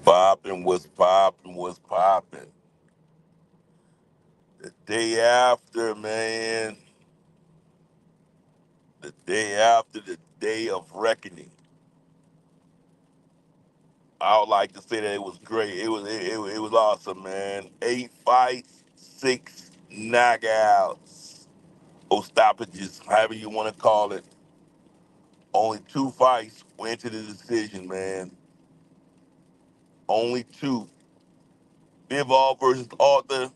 Popping was popping was popping. The day after, man, the day after the day of reckoning. I would like to say that it was great. It was awesome, man. 8 fights, 6 knockouts, or stoppages, however you want to call it. Only 2 fights went to the decision, man. Only two. Bivol versus Arthur,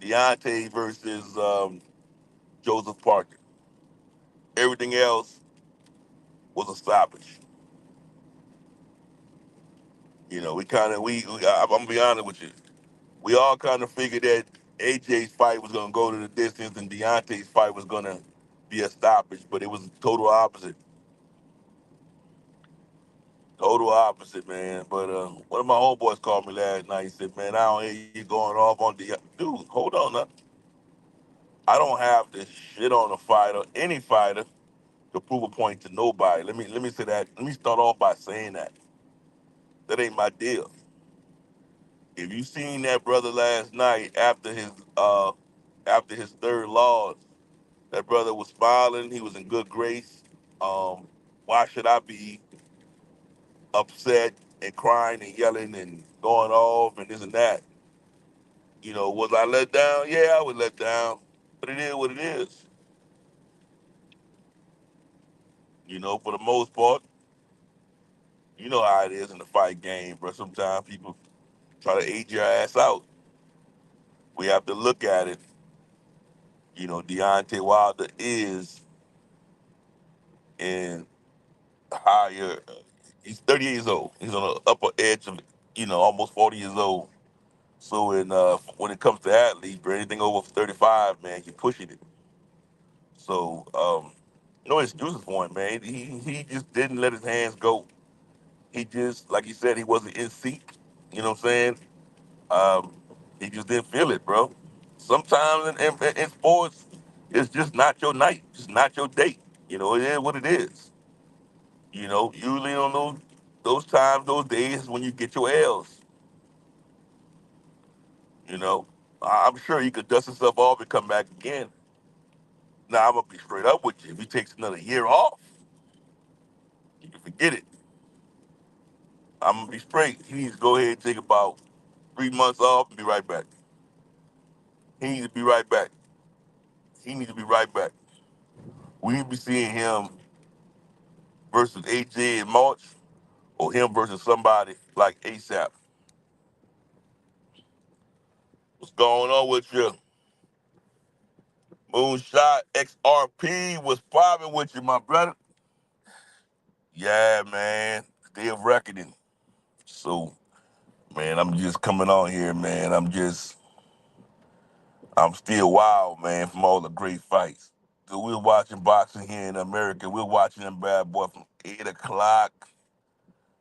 Deontay versus Joseph Parker. Everything else was a stoppage. We kind of I'm gonna be honest with you. We all kind of figured that AJ's fight was gonna go to the distance and Deontay's fight was gonna be a stoppage, but it was total opposite. Total opposite, man. But one of my homeboys called me last night. He said, "Man, I don't hear you going off on the dude. Hold on, now. I don't have to shit on a fighter, any fighter, to prove a point to nobody. Let me say that. Let me start off by saying that ain't my deal. If you seen that brother last night after his third loss, that brother was smiling. He was in good grace. Why should I be upset and crying and yelling and going off and this and that? Was I let down? Yeah, I was let down. But it is what it is. For the most part, you know how it is in the fight game, bro. Sometimes people try to age your ass out. We have to look at it. Deontay Wilder is in higher. He's 30 years old. He's on the upper edge of, almost 40 years old. So when it comes to athletes, bro, anything over 35, man, you're pushing it. So no excuses for him, man. He just didn't let his hands go. He just, like he said, he wasn't in sync. You know what I'm saying? Um, he just didn't feel it, bro. Sometimes in sports, it's just not your night, just not your day. It is what it is. Usually on those times, those days when you get your L's. You know, I'm sure he could dust himself off and come back again. Now I'm gonna be straight up with you. If he takes another year off, you can forget it. I'm gonna be straight. He needs to go ahead and take about 3 months off and be right back. He needs to be right back. He needs to be right back. We need to be seeing him versus AJ in March, or him versus somebody like ASAP. What's going on with you? Moonshot XRP was popping with you, my brother. Yeah, man. Day of reckoning. So, man, I'm just coming on here, man. I'm still wild, man, from all the great fights. So we're watching boxing here in America. We're watching them bad boy from 8 o'clock.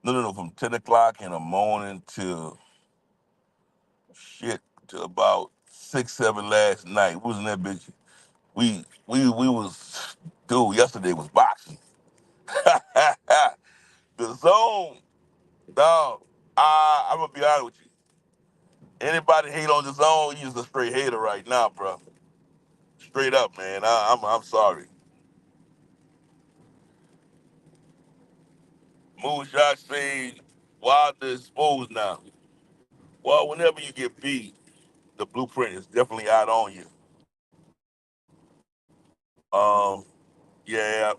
No, from 10 o'clock in the morning to shit to about 6, 7 last night. We was in that bitch. We was dude. Yesterday was boxing. The zone, dog. I'm gonna be honest with you. Anybody hate on the zone, you just a straight hater right now, bro. Straight up, man. I'm sorry. Moonshot say Wilder is exposed now. Well, whenever you get beat, the blueprint is definitely out on you. Um, yeah.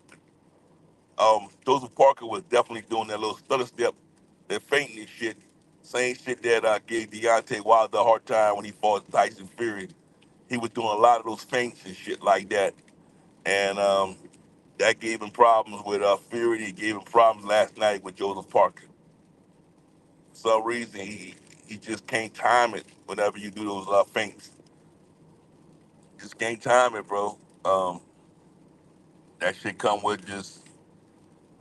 Joseph Parker was definitely doing that little stutter step, that fainting and shit. Same shit that gave Deontay Wilder a hard time when he fought Tyson Fury. He was doing a lot of those feints and shit like that, and that gave him problems with Fury. It gave him problems last night with Joseph Parker. For some reason, he just can't time it whenever you do those feints. Just can't time it, bro. Um, that shit come with just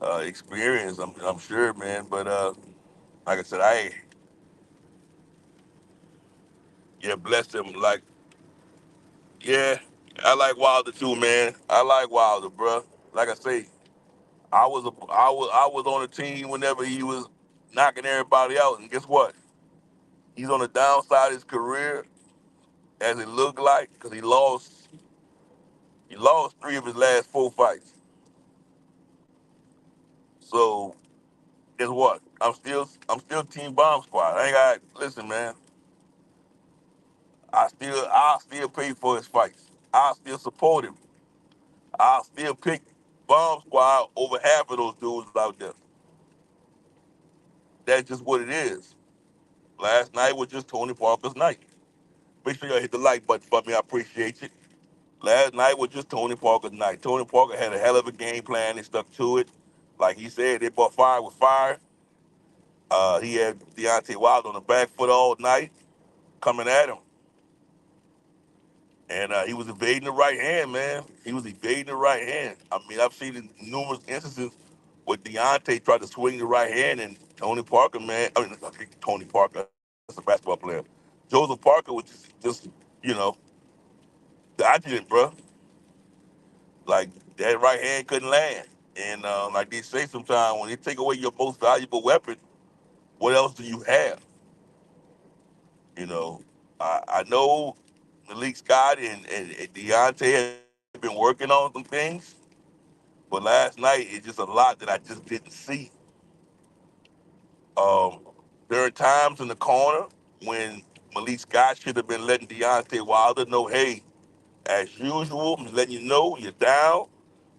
experience. I'm sure, man. But like I said, yeah, bless him. Like, yeah, I like Wilder too, man. I like Wilder, bro. Like I say, I was on the team whenever he was. knocking everybody out. And guess what? He's on the downside of his career, as it looked like, because he lost three of his last four fights. So guess what? I'm still Team Bomb Squad. I ain't got listen, man. I'll still pay for his fights. I'll still support him. I'll still pick Bomb Squad over half of those dudes out there. That's just what it is. Last night was just Tony Parker's night. Make sure y'all hit the like button for me. I appreciate it. Last night was just Tony Parker's night. Tony Parker had a hell of a game plan. He stuck to it. Like he said, they bought fire with fire. He had Deontay Wilder on the back foot all night, coming at him. And he was evading the right hand, man. He was evading the right hand. I mean, I've seen in numerous instances where Deontay tried to swing the right hand, and Tony Parker, man. I mean, not Tony Parker, that's a basketball player. Joseph Parker was just you know, dodging it, bro. Like that right hand couldn't land. And like they say sometimes, when they take away your most valuable weapon, what else do you have? You know, I know Malik Scott and Deontay have been working on some things, but last night it's just a lot that I just didn't see. Um, there are times in the corner when Malik Scott should have been letting Deontay Wilder know, hey, as usual, I'm letting you know you're down.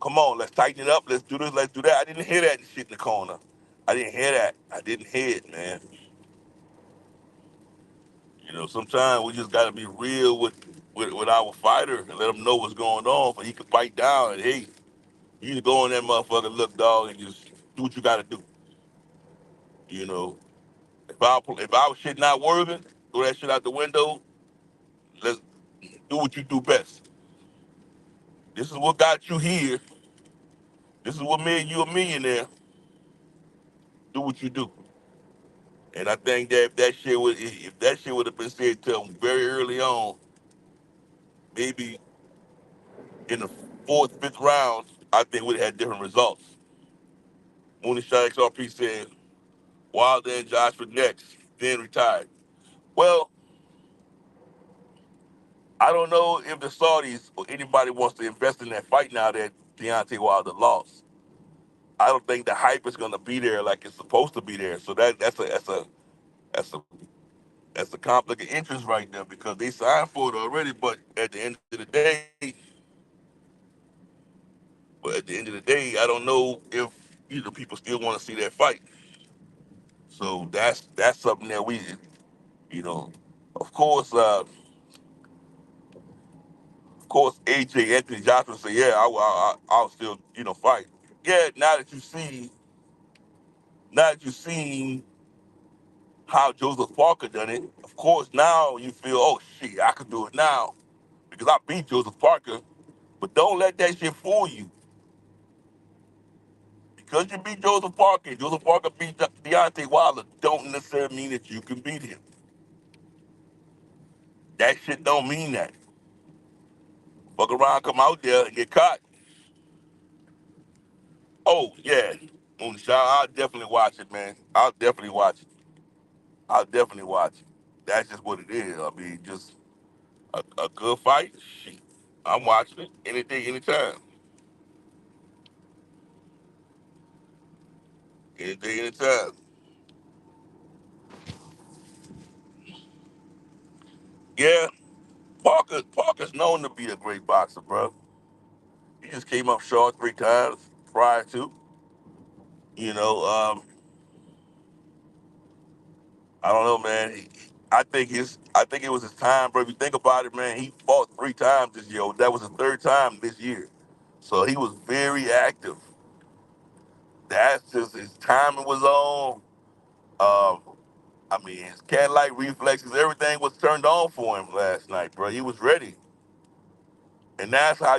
Come on, let's tighten it up. Let's do this. Let's do that. I didn't hear that shit in the corner. I didn't hear that. I didn't hear it, man. You know, sometimes we just got to be real with our fighter and let him know what's going on, so he can bite down. And hey, you need to go in that motherfucker, look, dog, and just do what you got to do. You know, if I was shit not working, throw that shit out the window. Let's do what you do best. This is what got you here. This is what made you a millionaire. Do what you do. And I think that if that shit would have been said to him very early on, maybe in the fourth, fifth round, I think we'd have had different results. Mooney Shot XRP said Wilder and Joshua next, then retired. Well, I don't know if the Saudis or anybody wants to invest in that fight now that Deontay Wilder lost. I don't think the hype is going to be there like it's supposed to be there. So that's a that's a conflict of interest right there because they signed for it already. But at the end of the day, I don't know if people still want to see that fight. So that's something that you know, of course, AJ Anthony Joshua said, yeah, I'll still fight. Yeah, now that you've seen how Joseph Parker done it, of course now you feel, oh shit, I can do it now because I beat Joseph Parker. But don't let that shit fool you. Because you beat Joseph Parker, and Joseph Parker beat Deontay Wilder, don't necessarily mean that you can beat him. That shit don't mean that. Fuck around, come out there and get caught. Oh yeah, Moonshine, I'll definitely watch it, man. I'll definitely watch it. I'll definitely watch it. That's just what it is. I mean, just a good fight. Shit, I'm watching it any day, anytime, any day, anytime. Yeah, Parker's known to be a great boxer, bro. He just came up short three times prior to. You know, I don't know, man. I think it was his time, bro. If you think about it, man, he fought three times this year. That was his third time this year. So he was very active. That's just his timing was on. Um, I mean, his cat-like reflexes, everything was turned on for him last night, bro. He was ready, and that's how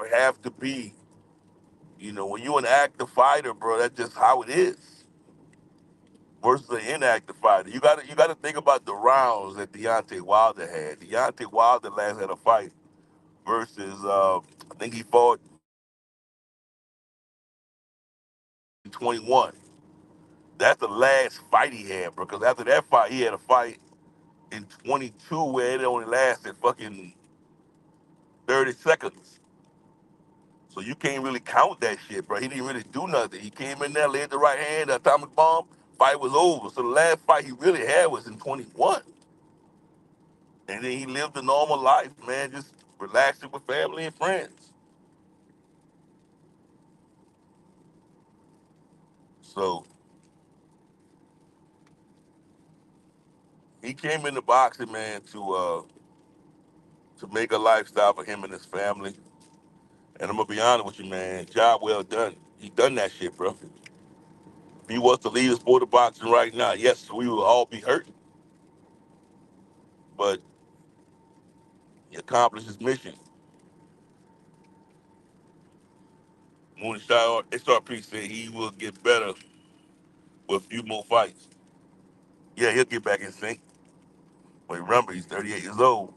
it have to be. You know, when you an active fighter, bro, that's just how it is. Versus an inactive fighter, you gotta think about the rounds that Deontay Wilder had. Deontay Wilder last had a fight versus I think he fought 21. That's the last fight he had, bro. Because after that fight, he had a fight in 22 where it only lasted fucking 30 seconds. So you can't really count that shit, bro. He didn't really do nothing. He came in there, laid the right hand, the atomic bomb, fight was over. So the last fight he really had was in 21. And then he lived a normal life, man, just relaxing with family and friends. So he came into boxing, man, to make a lifestyle for him and his family. And I'm gonna be honest with you, man, job well done. He done that shit, bro. If he was to leave the sport of boxing right now, yes, we will all be hurt, but he accomplished his mission. Moonshine SRP said he will get better with a few more fights. Yeah, he'll get back in sync. But remember, he's 38 years old.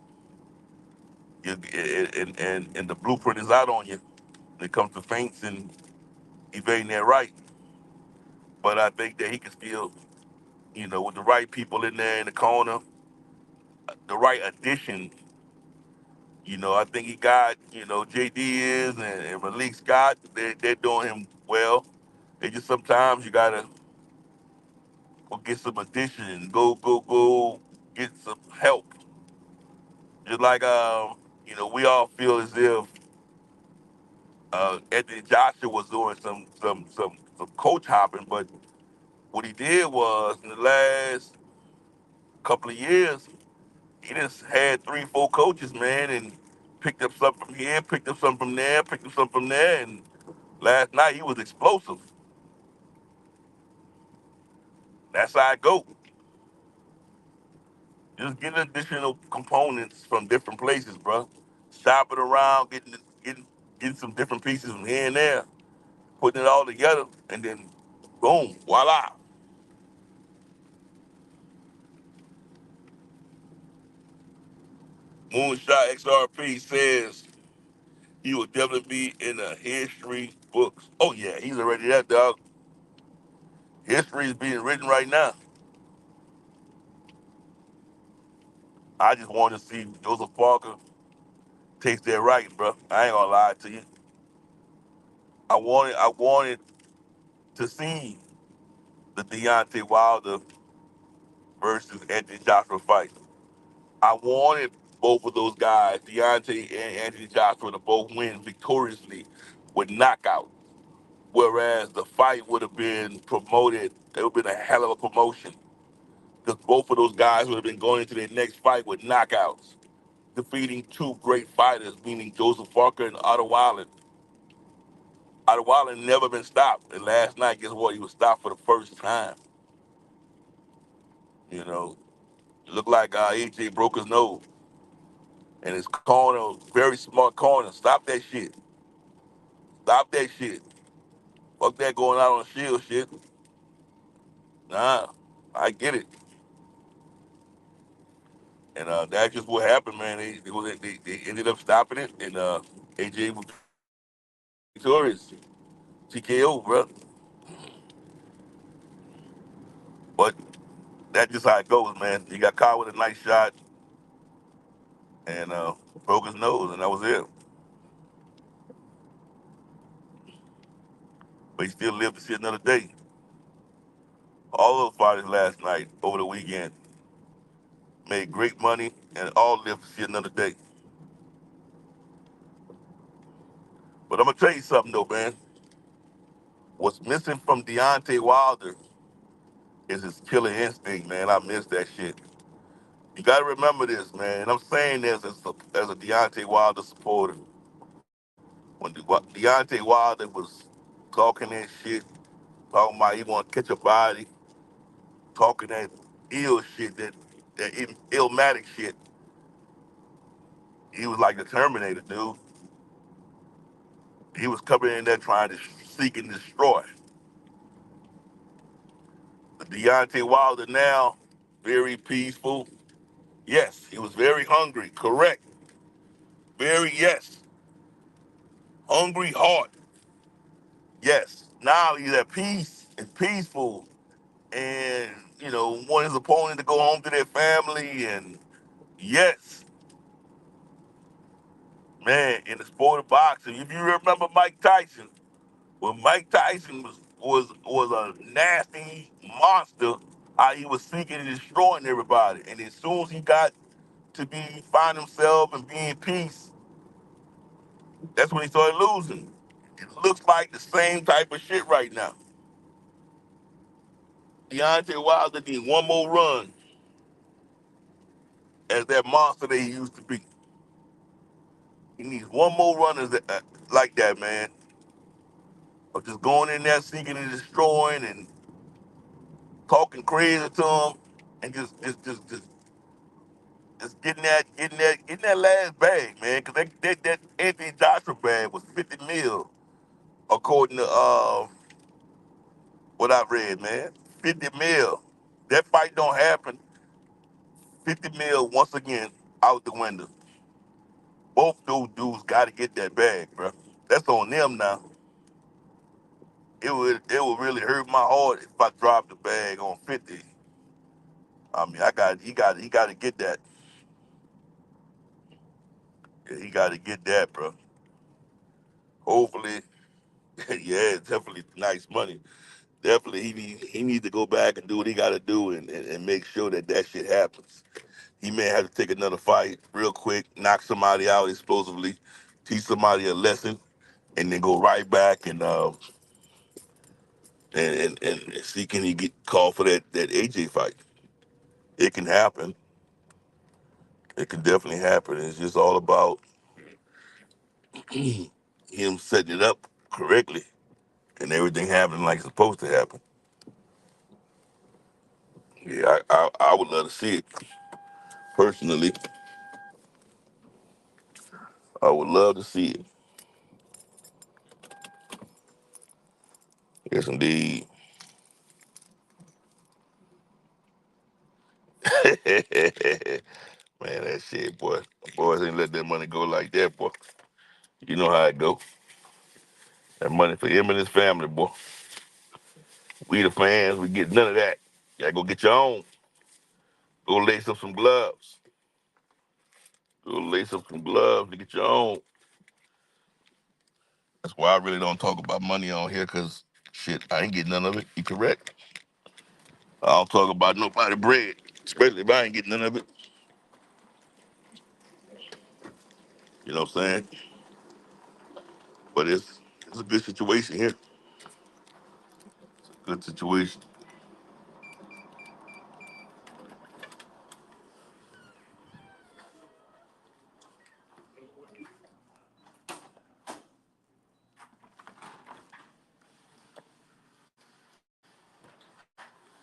And the blueprint is out on you when it comes to feints and evading that right. But I think that he can still, with the right people in there in the corner, the right addition, I think he got, JD is and Malik Scott, they're doing him well. They just sometimes you got to go get some addition, go get some help. Just like, we all feel as if Anthony Joshua was doing some coach hopping, but what he did was in the last couple of years, he just had three, four coaches, man, and picked up something from here, picked up something from there, picked up something from there, and last night he was explosive. That's how I go. Just getting additional components from different places, bro. Shopping around, getting some different pieces from here and there, putting it all together, and then boom, voila. Moonshot XRP says he will definitely be in the history books. Oh yeah, he's already that dog. History is being written right now. I just want to see Joseph Parker takes that right, bro. I ain't gonna lie to you. I wanted to see the Deontay Wilder versus Anthony Joshua fight. I wanted both of those guys, Deontay and Anthony Joshua, to both win victoriously with knockout. Whereas the fight would have been promoted, it would have been a hell of a promotion. Because both of those guys would have been going into their next fight with knockouts, defeating two great fighters, meaning Joseph Parker and Otto Wilder. Otto Wilder never been stopped. And last night, guess what? He was stopped for the first time. You know, it looked like AJ broke his nose. And his corner, very smart corner. Stop that shit. Stop that shit. Fuck that going out on the shield shit. Nah, I get it. And that's just what happened, man. They ended up stopping it, and AJ was victorious. TKO, bro. But that's just how it goes, man. He got caught with a nice shot and broke his nose, and that was it. But he still lived to see another day. All those fighters last night, over the weekend, made great money, and all lived to see another day. But I'm gonna tell you something though, man. What's missing from Deontay Wilder is his killer instinct, man. I miss that shit. You gotta remember this, man. And I'm saying this as a Deontay Wilder supporter. When Deontay Wilder was talking that shit, talking about he want to catch a body, talking that ill shit, that illmatic shit, he was like the Terminator, dude. He was coming in there trying to seek and destroy. The Deontay Wilder now, very peaceful. Yes, he was very hungry. Correct. Very yes. Hungry heart. Yes. Now he's at peace and peaceful. and want his opponent to go home to their family. And yes, man, in the sport of boxing, if you remember Mike Tyson, when Mike Tyson was a nasty monster, how he was seeking and destroying everybody, and as soon as he got to find himself and be in peace, that's when he started losing. It looks like the same type of shit right now. Deontay Wilder needs one more run as that monster that he used to be. He needs one more run like that, man. Of just going in there seeking and destroying and talking crazy to him, and just getting that last bag, man. Cause that Anthony Joshua bag was 50 mil, according to what I've read, man. 50 mil. That fight don't happen. 50 mil once again out the window. Both those dudes got to get that bag, bro. That's on them now. It would really hurt my heart if I dropped the bag on 50. I mean, he got to get that. Yeah, he got to get that, bro. Hopefully, yeah, it's definitely nice money. Definitely, he needs to go back and do what he got to do and make sure that shit happens. He may have to take another fight real quick, knock somebody out explosively, teach somebody a lesson, and then go right back and see can he get called for that AJ fight. It can happen. It can definitely happen. It's just all about him setting it up correctly and everything happening like it's supposed to happen. Yeah, I would love to see it. Personally, I would love to see it. Yes, indeed. Man, that shit, boy. Boys ain't let that money go like that, boy. You know how it go. That money for him and his family, boy. We the fans, we get none of that. You gotta go get your own. Go lace up some gloves. Go lace up some gloves to get your own. That's why I really don't talk about money on here, cause shit, I ain't getting none of it. You correct? I don't talk about nobody bread, especially if I ain't getting none of it. You know what I'm saying? But it's a good situation here. Good situation.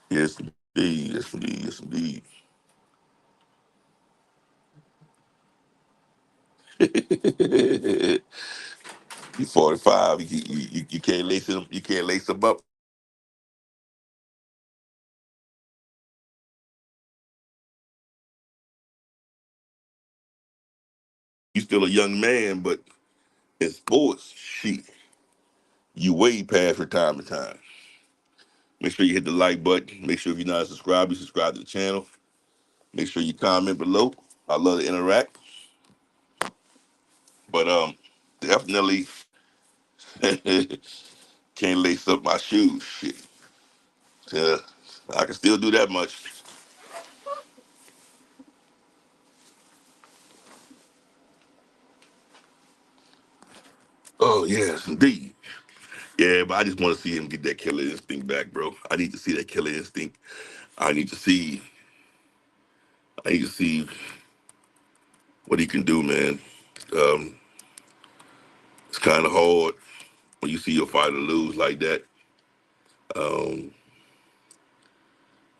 Yes, indeed. Yes, indeed. Yes, indeed. You 45. You can't lace them. You can't lace them up. You still a young man, but in sports, shit, you way past retirement time. Make sure you hit the like button. Make sure if you're not subscribed, you subscribe to the channel. Make sure you comment below. I love to interact. But definitely can't lace up my shoes. Shit. Uh, I can still do that much. Oh yes, indeed. Yeah, but I just want to see him get that killer instinct back, bro. I need to see that killer instinct. I need to see. I need to see what he can do, man. Um, it's kind of hard when you see your fighter lose like that. Um,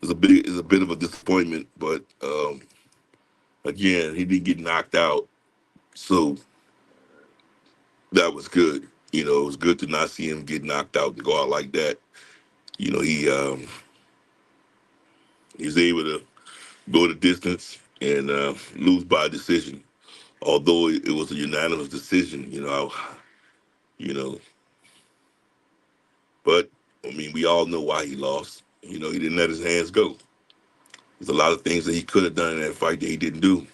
it's a bit of a disappointment, but again, he didn't get knocked out, so that was good. It was good to not see him get knocked out and go out like that. He was able to go the distance and lose by decision. Although it was a unanimous decision, you know, but I mean, we all know why he lost. He didn't let his hands go. There's a lot of things that he could have done in that fight that he didn't do.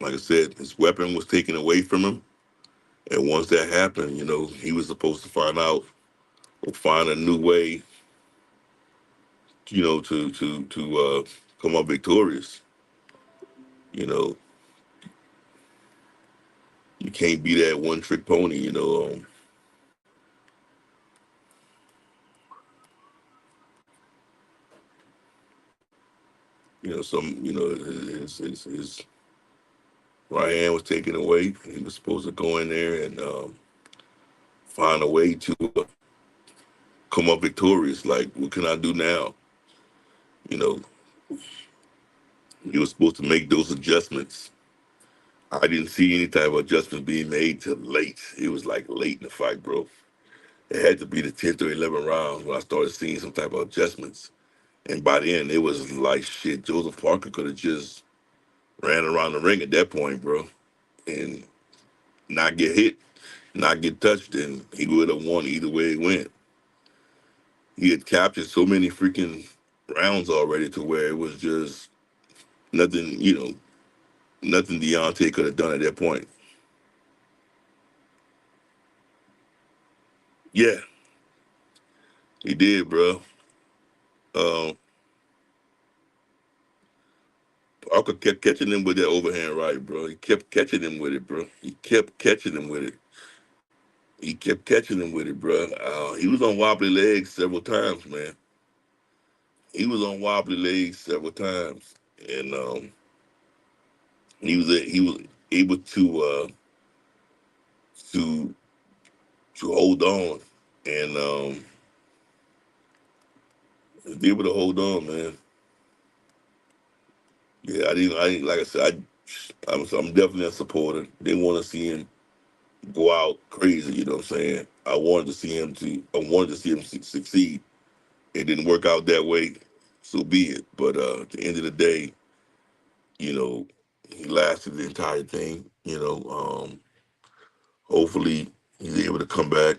Like I said, his weapon was taken away from him, and once that happened, he was supposed to find out or find a new way, to come up victorious. You know, you can't be that one trick pony. His right hand was taken away. He was supposed to go in there and find a way to come up victorious. Like, what can I do now? You know, he was supposed to make those adjustments. I didn't see any type of adjustments being made till late. It was like late in the fight, bro. It had to be the 10th or 11th round when I started seeing some type of adjustments. And by then, it was like shit. Joseph Parker could have just ran around the ring at that point, bro, and not get hit, not get touched, and he would have won either way it went. He had captured so many freaking rounds already to where it was just nothing, nothing Deontay could have done at that point. Yeah, he did, bro. Um, Parker kept catching him with that overhand right, bro. He kept catching him with it, bro. He kept catching him with it. He kept catching him with it, bro. He was on wobbly legs several times, man. He was on wobbly legs several times, and he was able to to hold on, and be able to hold on, man. Yeah, I didn't like I said, I'm definitely a supporter. Didn't want to see him go out crazy. You know what I'm saying? I wanted to see him succeed. It didn't work out that way, so be it. But at the end of the day, you know, he lasted the entire thing. Hopefully he's able to come back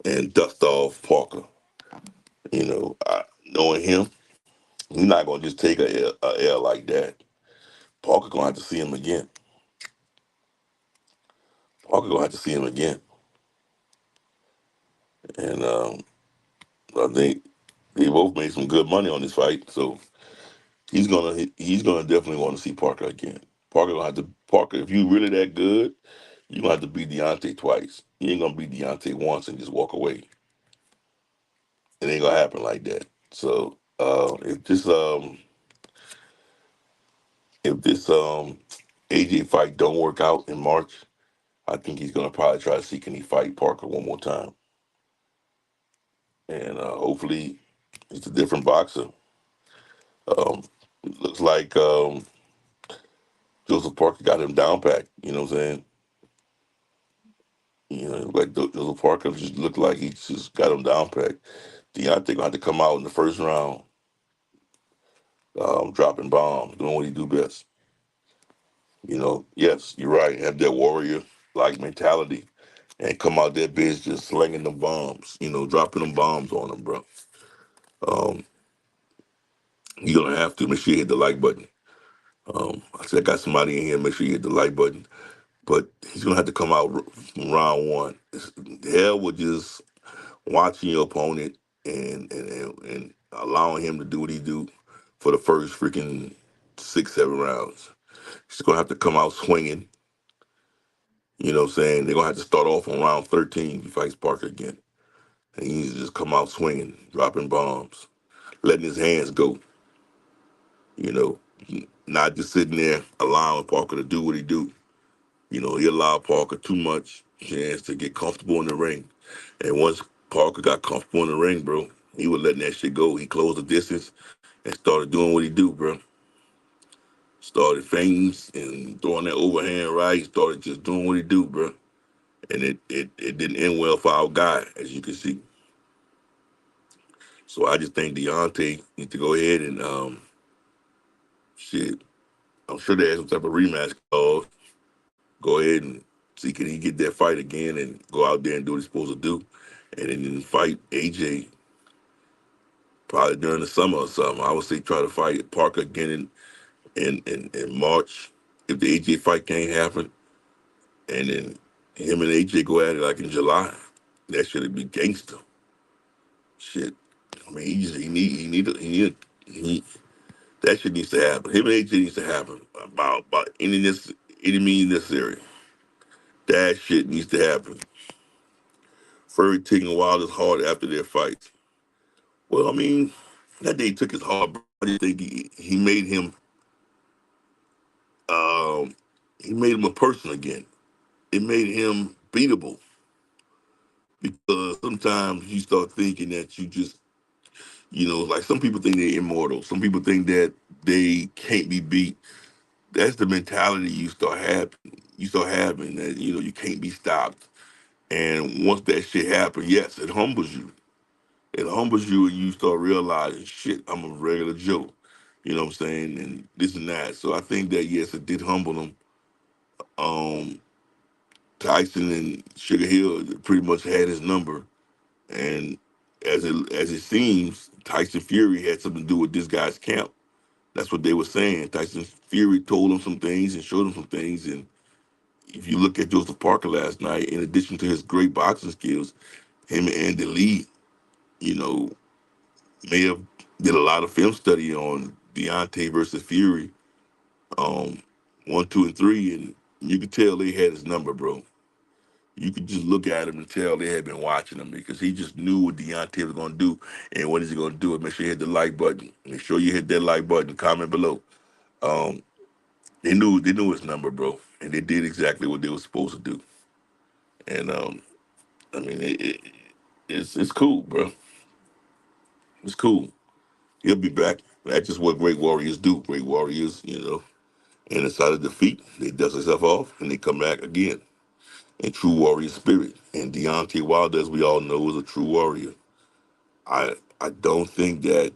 and dust off Parker. Knowing him, he's not gonna just take a L like that. Parker gonna have to see him again. Parker gonna have to see him again, and I think they both made some good money on this fight. So he's gonna definitely want to see Parker again. Parker. If you really that good, you gonna have to beat Deontay twice. You ain't gonna beat Deontay once and just walk away. It ain't gonna happen like that. So if this AJ fight don't work out in March, I think he's gonna probably try to see can he fight Parker one more time, and hopefully it's a different boxer. Um, looks like Joseph Parker got him down packed. You know what I'm saying? Like Joseph Parker just looked like he just got him down packed. Deontay gonna have to come out in the first round, dropping bombs, doing what he do best. Yes, you're right. Have that warrior like mentality and come out that bitch just slinging them bombs. Dropping them bombs on them, bro. Um, you're gonna have to make sure you hit the like button. I said I got somebody in here. Make sure you hit the like button. But he's gonna have to come out from round one. Hell with just watching your opponent and allowing him to do what he do for the first freaking 6, 7 rounds. He's gonna have to come out swinging. You know what I'm saying? They're gonna have to start off on round 13 if he fights Parker again. And he needs to just come out swinging, dropping bombs, letting his hands go. You know, not just sitting there allowing Parker to do what he do. He allowed Parker too much chance to get comfortable in the ring. And once Parker got comfortable in the ring, bro, he was letting that shit go. He closed the distance and started doing what he do, bro. Started feints and throwing that overhand right. He started just doing what he do, bro. And it didn't end well for our guy, as you can see. So I just think Deontay needs to go ahead and shit. I'm sure they had some type of rematch clause. Go ahead and see can he get that fight again and go out there and do what he's supposed to do, and then fight AJ probably during the summer or something. I would say try to fight Parker again in March if the AJ fight can't happen, and then him and AJ go at it like in July. That should be gangster shit. I mean, he that shit needs to happen. Him and AJ needs to happen about any means necessary. That shit needs to happen. Furry taking Wilder's hard after their fights. Well, I mean, that day he took his hard. Bro. I just think he made him um, he made him a person again. It made him beatable because sometimes you start thinking that you just like some people think they're immortal. Some people think that they can't be beat. That's the mentality you start having. You start having that you can't be stopped. And once that shit happens, yes, it humbles you. It humbles you, and you start realizing, shit, I'm a regular Joe. You know what I'm saying? And this and that. So I think that yes, it did humble him. Um, Tyson and Sugar Hill pretty much had his number, and as it seems, Tyson Fury had something to do with this guy's camp. That's what they were saying. Tyson Fury told him some things and showed him some things. And if you look at Joseph Parker last night, in addition to his great boxing skills, him and Andy Lee, you know, may have did a lot of film study on Deontay versus Fury, um, 1, 2, and 3, and you could tell they had his number, bro. You could just look at him and tell they had been watching him because he just knew what Deontay was going to do. And what is he going to do? Make sure you hit the like button. Make sure you hit that like button. Comment below. Um, they knew his number, bro, and they did exactly what they were supposed to do. And I mean, it's cool, bro. It's cool. He'll be back. That's just what great warriors do. Great warriors, and inside of defeat, they dust themselves off and they come back again in true warrior spirit. And Deontay Wilder, as we all know, is a true warrior. I don't think that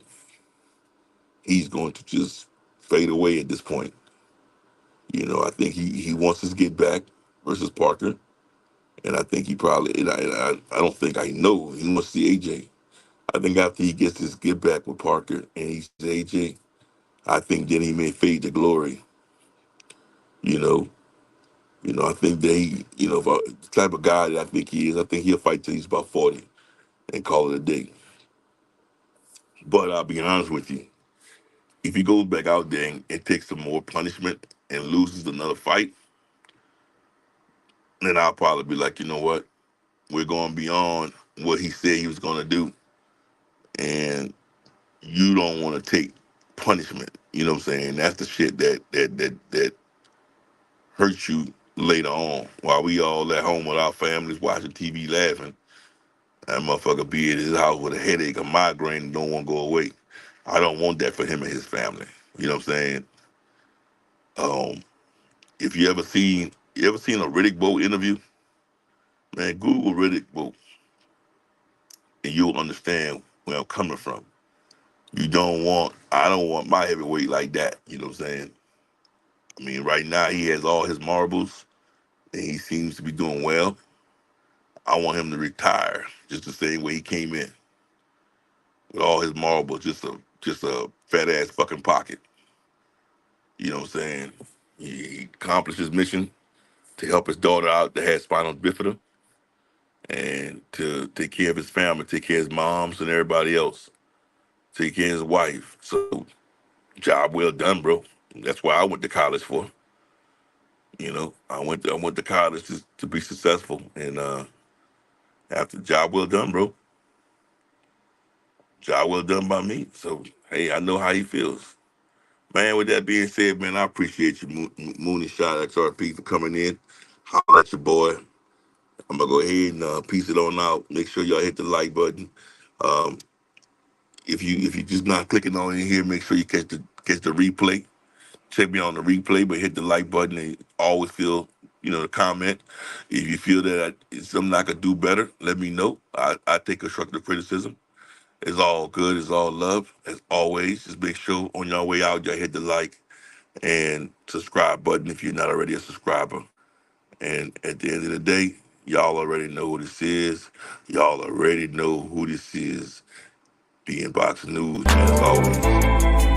he's going to just fade away at this point. I think he wants his get back versus Parker, and I think he probably I don't think I know he wants to see AJ. I think after he gets his get back with Parker and he sees AJ, I think then he may fade to glory. You know, I think they, the type of guy that I think he is, I think he'll fight till he's about 40 and call it a day. But I'll be honest with you, if he goes back out there and takes some more punishment and loses another fight, then I'll probably be like, you know what, we're going beyond what he said he was going to do, and you don't want to take punishment. You know what I'm saying? That's the shit that hurts you later on. While we all at home with our families watching TV laughing, that motherfucker be at his house with a headache, a migraine, and don't want to go away. I don't want that for him and his family. You know what I'm saying? Um, if you ever seen a Riddick Bowe interview, man, Google Riddick Bowe, and you'll understand where I'm coming from. I don't want my heavyweight like that. You know what I'm saying? I mean, right now he has all his marbles, and he seems to be doing well. I want him to retire just the same way he came in with all his marbles, just a fat ass fucking pocket. You know what I'm saying? He accomplished his mission to help his daughter out that had spinal bifida and to take care of his family, take care of his moms and everybody else, take care of his wife. So, job well done, bro. That's why I went to college for. I went to college to be successful, and after job well done, bro. Job well done by me. So, hey, I know how he feels. Man, with that being said, man, I appreciate you, Mooney Shot XRP, for coming in. Holla at your boy. I'm gonna go ahead and piece it on out. Make sure y'all hit the like button. Um, if you just not clicking on in here, make sure you catch the replay. Check me on the replay, but hit the like button and always feel to comment. If you feel that it's something I could do better, let me know. I take constructive criticism. It's all good. It's all love. As always, just make sure on your way out, y'all hit the like and subscribe button if you're not already a subscriber. And at the end of the day, y'all already know who this is. Y'all already know who this is. Be in boxing news, man, as always.